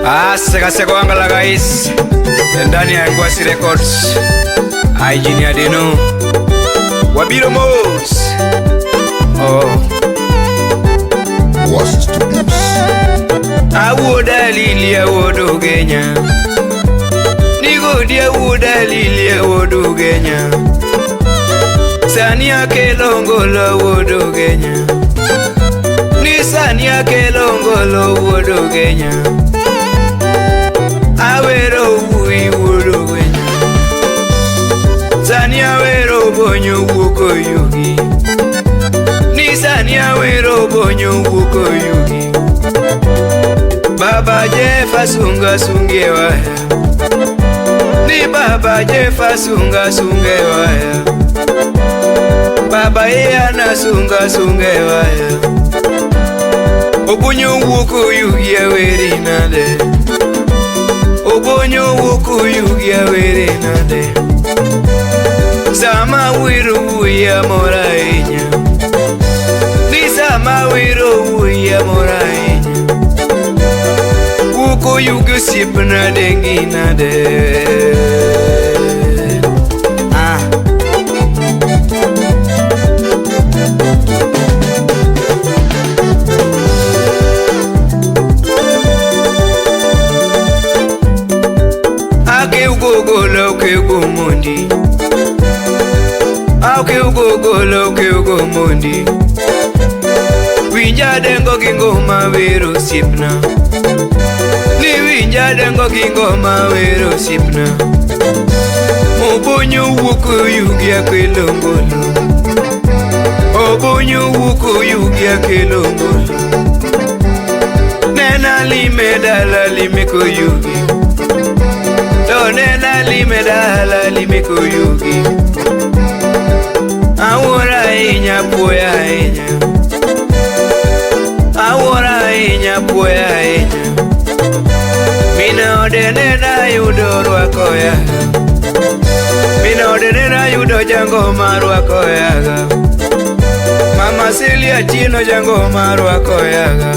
Seko angala guys, ndani ya Ngwasi Records. Engineer Deno Wabiro Mos. Ngwasi Studios. Awoda lili awodo Kenya. Nigo di awoda lili awodo Kenya. Sania kelongolo awodo Kenya. Ni sania kelongolo awodo Kenya. Awero ui wodo Kenya. Sania wero bonyo wuko yugi. Ni sania wero bonyo wuko yugi. Baba Jefa sunga sunge waya. Ni Baba Jefa sunga sunge waya. Baba yana sunga sunge waya. Obunyo wuku yugi aweri nade. Obunyo wuku yugi aweri nade. Sama wiru uya morainya. Ni sama wiru uya morainya. Wuku yugi sipna dengi nade. Mondi Auke ugo mondi Winja dengo kingoma wero sipna. Ni winja dengo kingoma wero sipna. Obonyo wuku yugi akelongolo. Obonyo wuku yugi akelongolo. Nena lime dala lime ko yugi. Nena lime dala lime ko yugi. Awora inya poya inya. Awora inya poya inya. Mina odene na yudo rwako yaga. Mina odene na yudo jango marwako yaga. Mama Celia chino jango marwako yaga.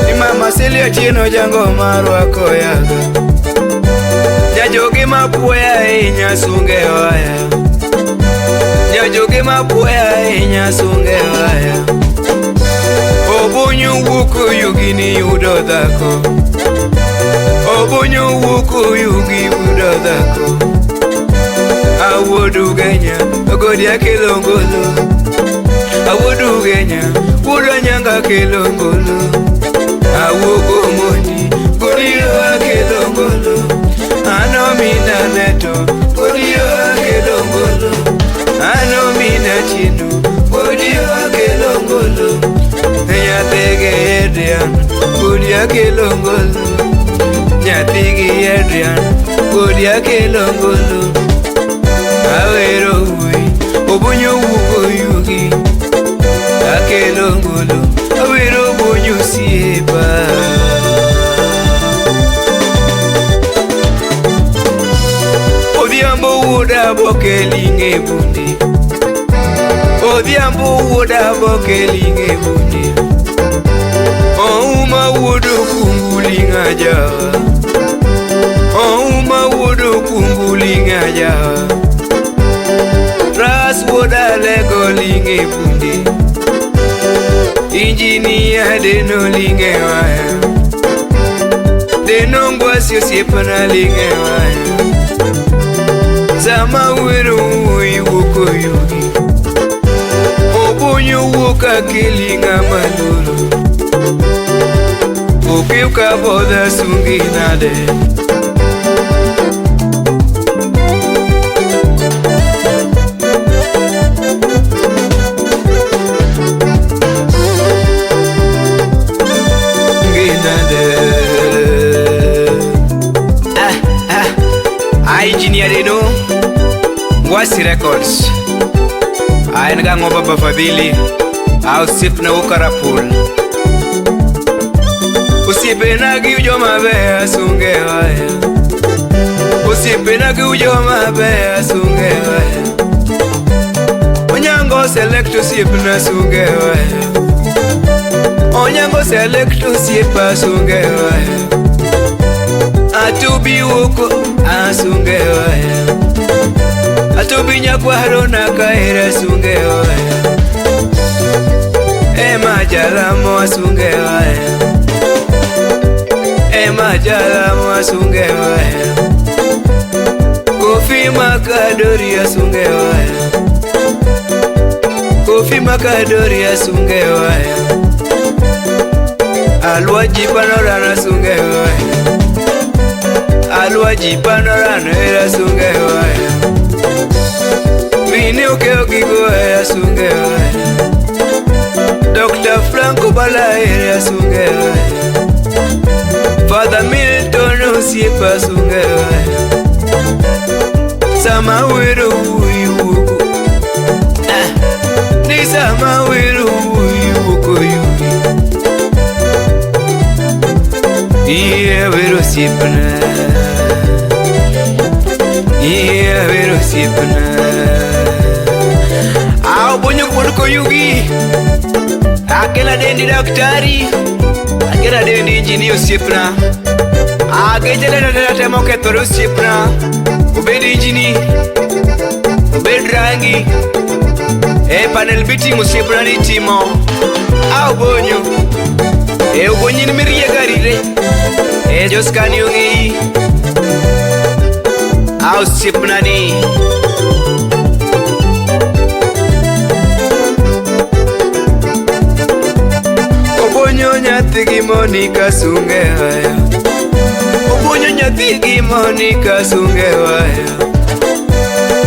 Ni Mama Celia chino jango marwako yaga. Nyajogi mapoya inya sunge waya. Nyajogi mapoya inya sunge waya. Obunyo wuku yugi ni yudo dhako. Obunyo wuku yugi yudo dhako. Awodu Kenya ogodia kelongolo. Awodu Kenya wudo nyanga kelongolo. Awogo mondi godia kelongolo. Ano mina neto godia kelongolo. Ano mina chino godia kelongolo. Nyatege Adrian godia kelongolo. Nyatege Adrian godia kelongolo. Awero ui obunyo wuko yugi akelongolo. Awero bonyo sieba. Odhiambo wuda bokelinge bundi. Odhiambo wuda bokelinge bundi. Ouma wudu kungulinga jawa. Ouma wudu kungulinga jawa. Ras wuda lego linge bundi. Engineer Deno linge waya. Deno Ngwasi osipna linge waya. Sama wiru ui wuko yugi. Obunyo wuka kilinga malulu. Ukiuka boda sungi nade. Engineer Deno Ngwasi Records. Ayenga ngoba bafadhili au sipna ukarapul. Usipenagi ujo mabea sunge waya. Usipenagi ujo mabea sunge waya. Onyango select sipna sunge waya. Onyango select sipa sunge waya. atubi woko asunge waya, atubi nyakwaro nakaira asunge waya, majalamo asunge waya, majalamo asunge waya, Kofi Makadori asunge waya, Kofi Makadori asunge waya, Alwaji Panorana asunge waya, Alwaji Panorana asunge waya, Vini Okeokigo asunge waya, Dr. Franco Balaire asunge waya, Father Milton Osiepa asunge waya, Sama wero uyuko ni sama wero uyuko yumi Iya wero sipna Iya wero sipna Au bonyo ko yugi Akela dendi daktari Akela dendi engineer sipna Akejele na temo ketoro sipna Ubedi injini, ubedi rangi, panel beating usipuna ni timo au bonyo, ubonyi ni mirie garire, joskani yungi au usipuna ni ubonyo nyathigi Monica sunge haya, ubonyo nyathigi Monica sunge waya,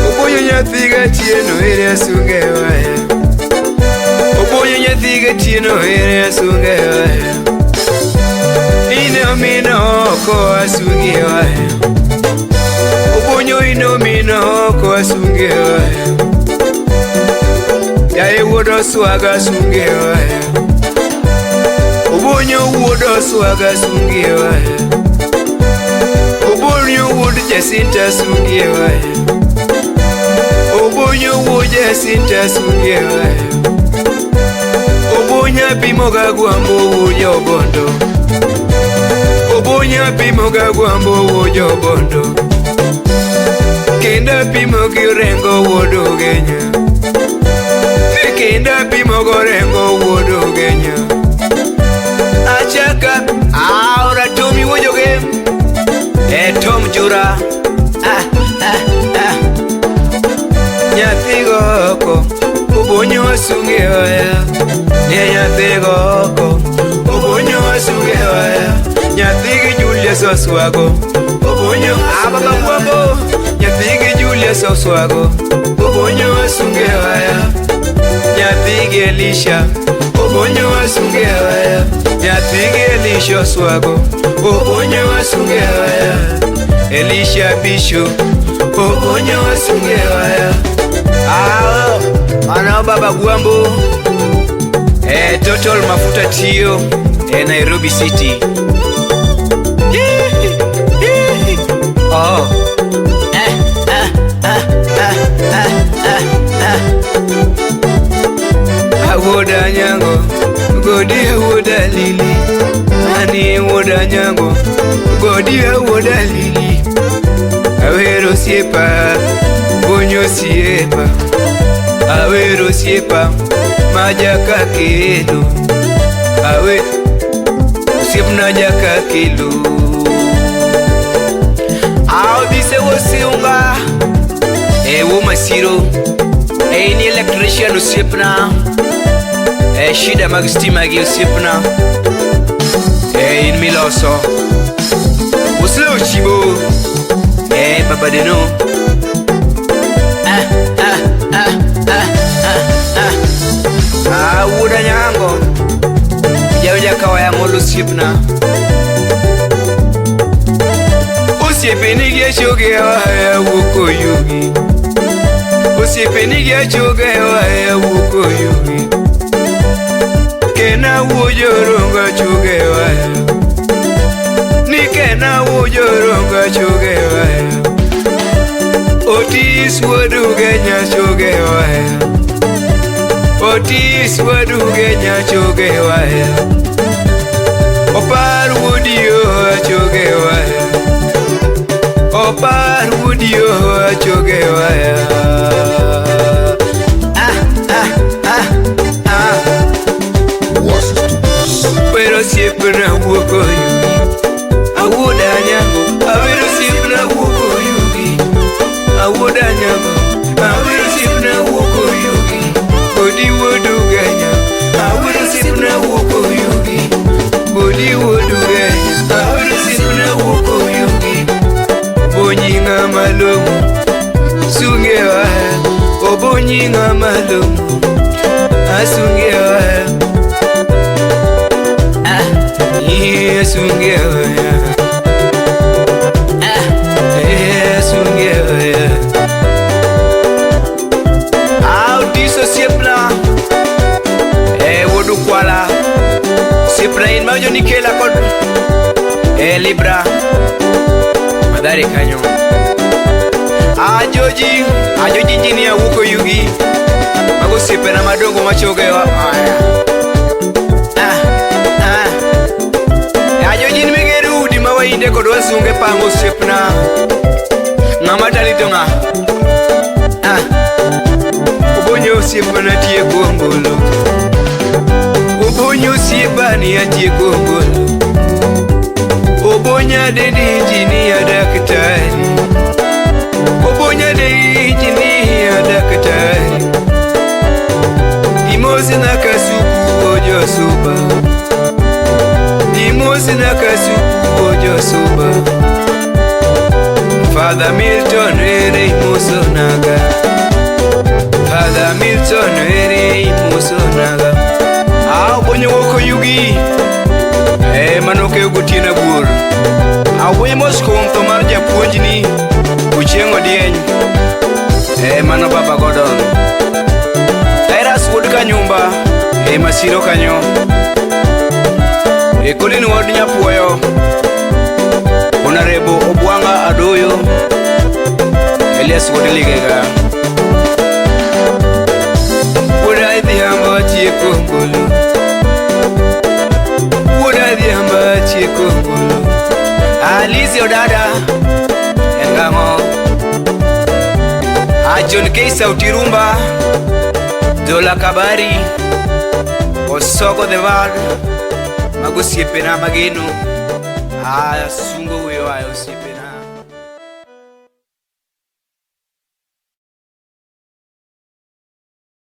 ubonyo nyathiga Tieno ere asunge waya, ubonyo nyathiga Tieno ere asunge waya, ino mino oko asunge waya, ubonyo ino mino oko asunge waya, yae wodo swaga asunge waya, ubonyo wodo swaga asunge waya, Obonyo wood Jacinta sunge waya, Obonyo wood Jacinta sunge waya, Obonya pimoga gwambo wojo bondo, Obonya pimoga gwambo wojo bondo, Kenda pimogi rengo wodo genya, Kenda pimogo rengo wodo genya, Achaka aura tumi wojo game Tom Jura Nyathigo oko ubonyo asunge waya, Nyathigo oko ubonyo asunge waya, Nyathigi Julius Oswago ubonyo ababa kwabo, Nyathigi Julius Oswago ubonyo asunge waya, Nyathigi Elisha ubonyo asunge waya, Nyathigi Elisha Oswago ubonyo asunge waya, Elisha Bisho ubonyo asunge waya, ana baba Gwambo Total Mafuta Tio Nairobi City. Oh Awoda nyango Godi awoda lili, Ani awoda nyango Godi awoda lili, Awero siepa Bonyo siepa Awero siepa Majaka kelo Awe Siepna jaka kelo Ao dise wosiunga Ewo masiro Ni electrician usiepna Shida magistima gi usiepna In Miloso Uslo chibo Babadeno Woda nyango Jauja kawaya ngolo usiepna Usiepe gi choge waya wuko yugi Usiepe gi choge waya wuko yugi Kena wujoronga choge waya, Nikena wujoronga choge waya, Otis wadu genya choge waya, Otis wadu genya choge waya, Opar wudio choge waya, yo achoge waya. Pero siempre na wuoko yugi awuoda nyango awero siempre na wuoko yugi awuoda nyango awero siempre na wuoko yugi bodi wodu ganya awero siempre na wuoko yugi bodi wodu ganya awero siempre na wuoko yugi bonyinga malomo sunge wa obonyinga malomo asunge wa Sungewaya, sungewaya. Diso siepla, wodu kwala. Siepla in majo nikela kod, libra, madari kanyo. Ajoji jini ya wuko yugi. Mago siepe na madongo machogewa. Inde kodwa sunge pango siepna ngama dalito nga ubonyo siepna tie gombolo ubonyo siepani ya tie gombolo ubonya de injini ya daktari ubonya de injini ya daktari imozi na kasuku ojo suba imozi na kasuku ojo suba Father Milton ere musonaga Father Milton ere musonaga bonyo woko yugi manoke gutina bur bonyo mosko to mar japuonjni uchiengo dieny mano baba godon Tairas wod kanyumba masiro kanyo Kodin wad nyapuoyo Honorable Obwanga Adoyo Elias Wodiligega Woda dhiyamba chie kongolo Woda dhiyamba chie kongolo Alizi Odada Engango John Keisa Utirumba Dola Kabari Osoko the Ward Mago siepe na mageno sungo weyo ayo siepe